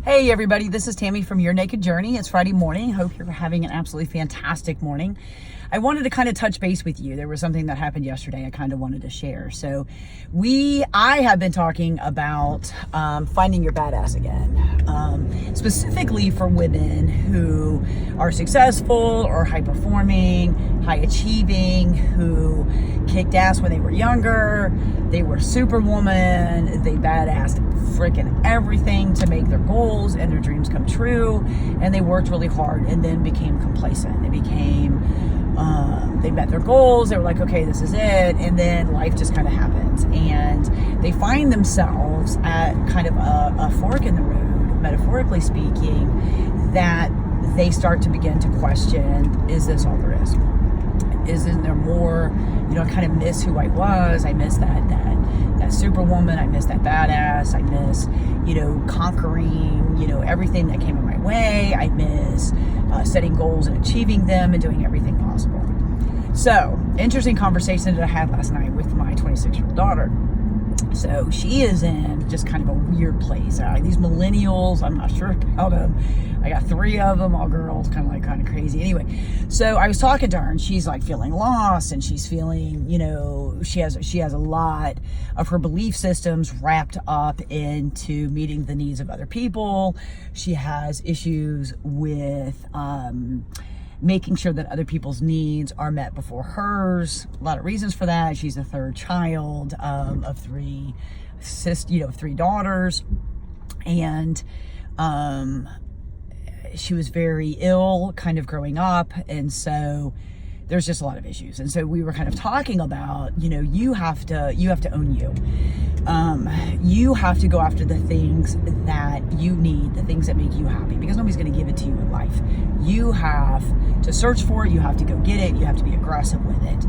Hey everybody, this is Tammy from Your Naked Journey. It's Friday morning. Hope you're having an absolutely fantastic morning. I wanted to kind of touch base with you. There was something that happened yesterday I kind of wanted to share. So I have been talking about finding your badass again, specifically for women who are successful or high performing, high achieving, who kicked ass when they were younger. They were superwoman. They badassed freaking everything to make their goals and their dreams come true, and they worked really hard and then became complacent. They met their goals. They were like, okay, this is it, and then life just kind of happens, and they find themselves at kind of a fork in the road, metaphorically speaking, that they start to begin to question: is this all there is? Isn't there more? I kind of miss who I was. I miss that superwoman. I miss that badass. I miss, conquering, everything that came in my way. I miss setting goals and achieving them and doing everything possible. So, interesting conversation that I had last night with my 26-year-old daughter. So she is in just kind of a weird place. These millennials, I'm not sure about them. I got 3 of them, all girls, kind of crazy. Anyway, so I was talking to her, and she's like feeling lost, and she's feeling, she has a lot of her belief systems wrapped up into meeting the needs of other people. She has issues with making sure that other people's needs are met before hers. A lot of reasons for that. She's the third child of 3 daughters, and she was very ill kind of growing up, and so there's just a lot of issues. And so we were kind of talking about, you have to own you. You have to go after the things that you need, the things that make you happy, because nobody's going to give it to you in life. You have to search for it. You have to go get it. You have to be aggressive with it.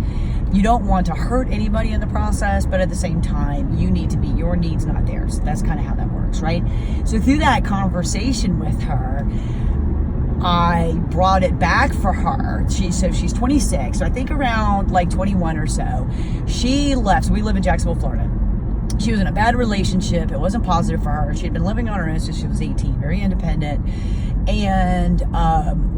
You don't want to hurt anybody in the process, but at the same time, you need to be your needs, not theirs. That's kind of how that works, right? So through that conversation with her, I brought it back for her. She's 26, so I think around like 21 or so, she left. So we live in Jacksonville, Florida. She was in a bad relationship. It wasn't positive for her. She had been living on her own since she was 18, very independent, and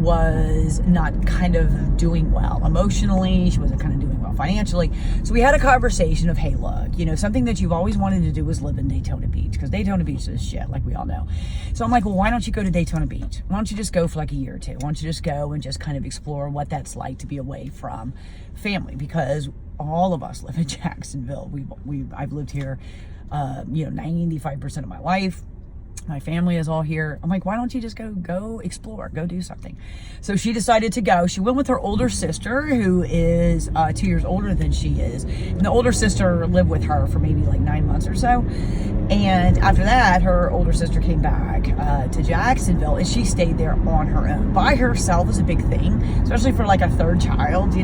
was not kind of doing well emotionally. She wasn't kind of doing well financially. So we had a conversation of, hey, look, something that you've always wanted to do was live in Daytona Beach, because Daytona Beach is shit, like we all know. So I'm like, well, why don't you go to Daytona Beach? Why don't you just go for like a year or two? Why don't you just go and just kind of explore what that's like to be away from family? Because all of us live in Jacksonville. I've lived here, 95% of my life. My family is all here. I'm like, why don't you just go explore, go do something? So she decided to go. She went with her older sister, who is 2 years older than she is. And the older sister lived with her for maybe like 9 months or so. And after that, her older sister came back to Jacksonville, and she stayed there on her own. By herself is a big thing, especially for like a third child,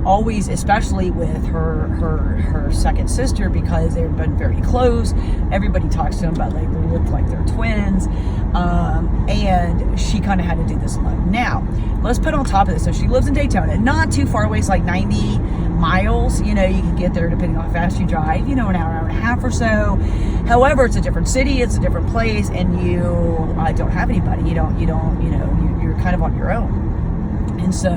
always, especially with her second sister, because they've been very close. Everybody talks to them about like they look like they're twins, and she kind of had to do this alone. Now, let's put on top of this, so she lives in Daytona, not too far away. It's like 90 miles. You can get there depending on how fast you drive, an hour and a half or so. However, it's a different city, it's a different place, and you don't have anybody. You're kind of on your own. And so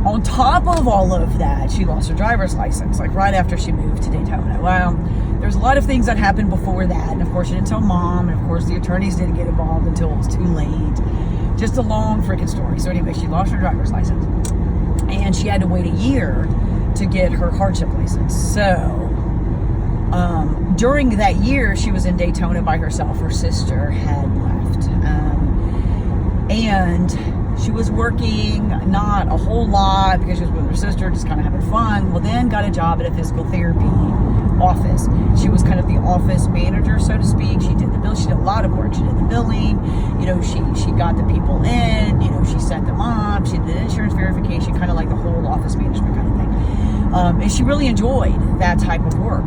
on top of all of that, she lost her driver's license, like right after she moved to Daytona. Well, there's a lot of things that happened before that, and of course she didn't tell mom, and of course the attorneys didn't get involved until it was too late. Just a long freaking story. So anyway, she lost her driver's license, and she had to wait a year to get her hardship license. So during that year, she was in Daytona by herself. Her sister had left, and she was working not a whole lot because she was with her sister, just kind of having fun. Well, then got a job at a physical therapy office. She was kind of the office manager, so to speak. She did the bill. She did a lot of work. She did the billing. She got the people in. She set them up. She did the insurance verification, kind of like the whole office management kind of thing. And she really enjoyed that type of work.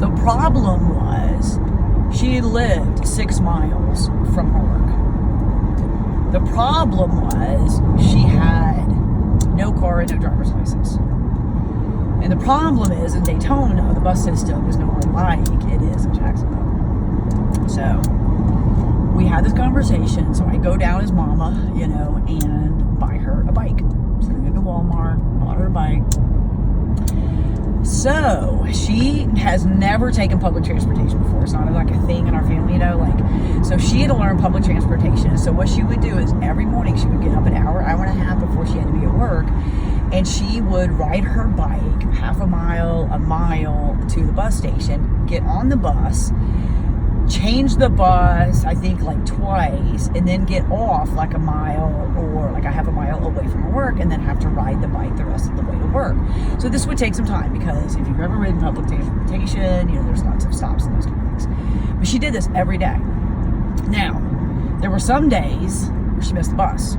The problem was she lived 6 miles from her work. The problem was she had no car and no driver's license. And the problem is in Daytona, the bus system is nowhere like it is in Jacksonville. So had this conversation. So I go down as mama, you know, and buy her a bike. So I go to Walmart, bought her a bike. So she has never taken public transportation before. It's not like a thing in our family, you know, like, so she had to learn public transportation. So what she would do is every morning she would get up an hour and a half before she had to be at work, and she would ride her bike half a mile to the bus station, get on the bus, change the bus, I think like twice, and then get off like a mile or like a half a mile away from her work, and then have to ride the bike the rest of the way to work. So this would take some time, because if you've ever ridden public transportation, you know, there's lots of stops and those kind of things. But she did this every day. Now, there were some days where she missed the bus.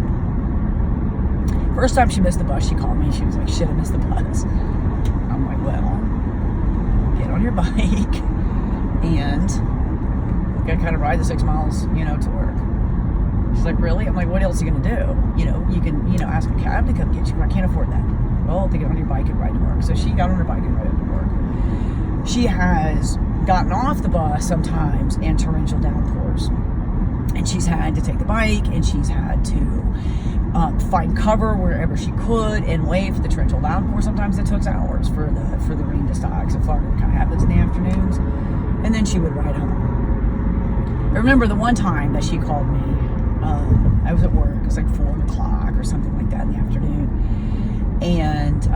First time she missed the bus, she called me and she was like, shit, I missed the bus. I'm like, well, get on your bike and you gotta kind of ride the 6 miles, you know, to work. She's like, really? I'm like, what else are you gonna do? You know, you can, you know, ask a cab to come get you. I can't afford that. Well, to get on your bike and ride to work. So she got on her bike and rode to work. She has gotten off the bus sometimes in torrential downpours, and she's had to take the bike, and she's had to find cover wherever she could and wait for the torrential downpour. Sometimes it took hours for the rain to stop. So Florida kind of happens in the afternoons, and then she would ride home. I remember the one time that she called me. I was at work. It was like 4 o'clock or something like that in the afternoon. And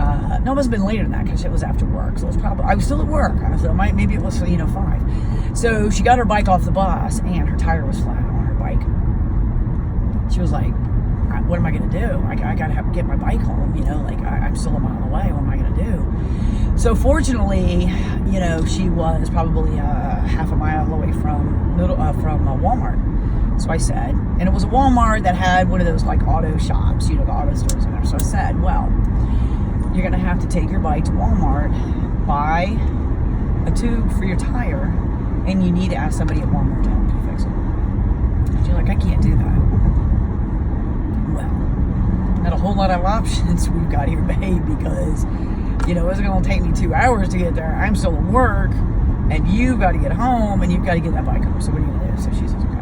no, it must have been later than that, because it was after work. So it was probably, I was still at work. So maybe it was, you know, 5. So she got her bike off the bus, and her tire was flat on her bike. She was like, what am I going to do? I got to get my bike home, you know, like I'm still a mile away. What am I going to do? So fortunately, you know, she was probably half a mile away from Walmart. So I said, and it was a Walmart that had one of those like auto shops, you know, the auto stores in there. So I said, well, you're going to have to take your bike to Walmart, buy a tube for your tire, and you need to ask somebody at Walmart to help you fix it. And she's like, I can't do that. Well, not a whole lot of options we've got here, babe, because, you know, it's going to take me 2 hours to get there. I'm still at work, and you've got to get home, and you've got to get that bike home. So what are you going to do? So she says, okay.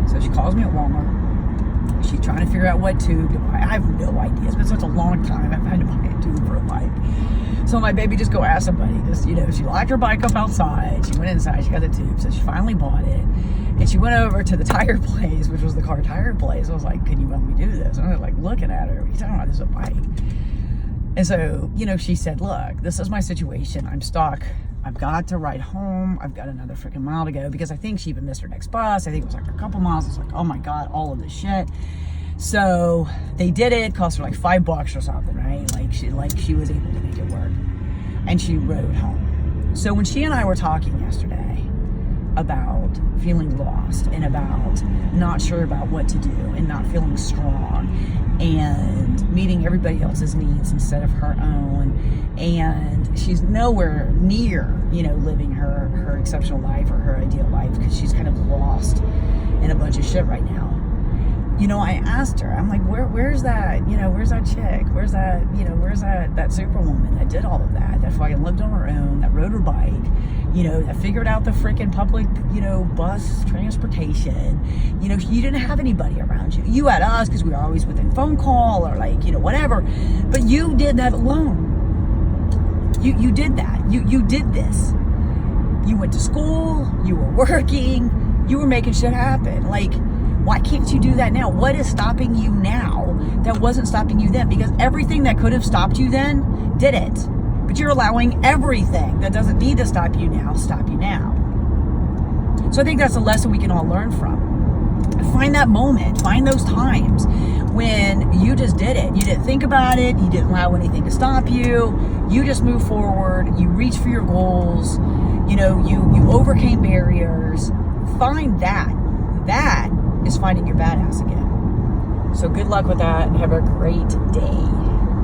So she calls me at Walmart. She's trying to figure out what tube to buy. I have no idea. It's been such a long time. I've had to buy a tube for a bike. So I'm like, baby, just go ask somebody. Just, you know, she locked her bike up outside. She went inside. She got the tube. So she finally bought it. And she went over to the tire place, which was the car tire place. I was like, can you help me do this? And I was like looking at her. What are you talking about? This is a bike. And so, you know, she said, look, this is my situation. I'm stuck. I've got to ride home. I've got another freaking mile to go, because I think she even missed her next bus. I think it was like a couple miles. It's like, oh my God, all of this shit. So they did it. Cost her like $5 or something, right? Like she was able to make it work, and she rode home. So when she and I were talking yesterday about feeling lost and about not sure about what to do and not feeling strong and meeting everybody else's needs instead of her own, and she's nowhere near, you know, living her exceptional life or her ideal life, because she's kind of lost in a bunch of shit right now. You know, I asked her, I'm like, where's that, you know, where's that chick? Where's that, you know, where's that superwoman that did all of that fucking lived on her own, that rode her bike, you know, that figured out the freaking public, you know, bus transportation. You know, you didn't have anybody around you. You had us, because we were always within phone call or like, you know, whatever. But you did that alone. You did that. You did this. You went to school, you were working, you were making shit happen. Like, why can't you do that now? What is stopping you now that wasn't stopping you then? Because everything that could have stopped you then did it. But you're allowing everything that doesn't need to stop you now stop you now. So I think that's a lesson we can all learn from. Find that moment, find those times when you just did it. You didn't think about it, you didn't allow anything to stop you, you just moved forward, you reached for your goals, you know, you overcame barriers. Find that. That is finding your badass again. So good luck with that. Have a great day.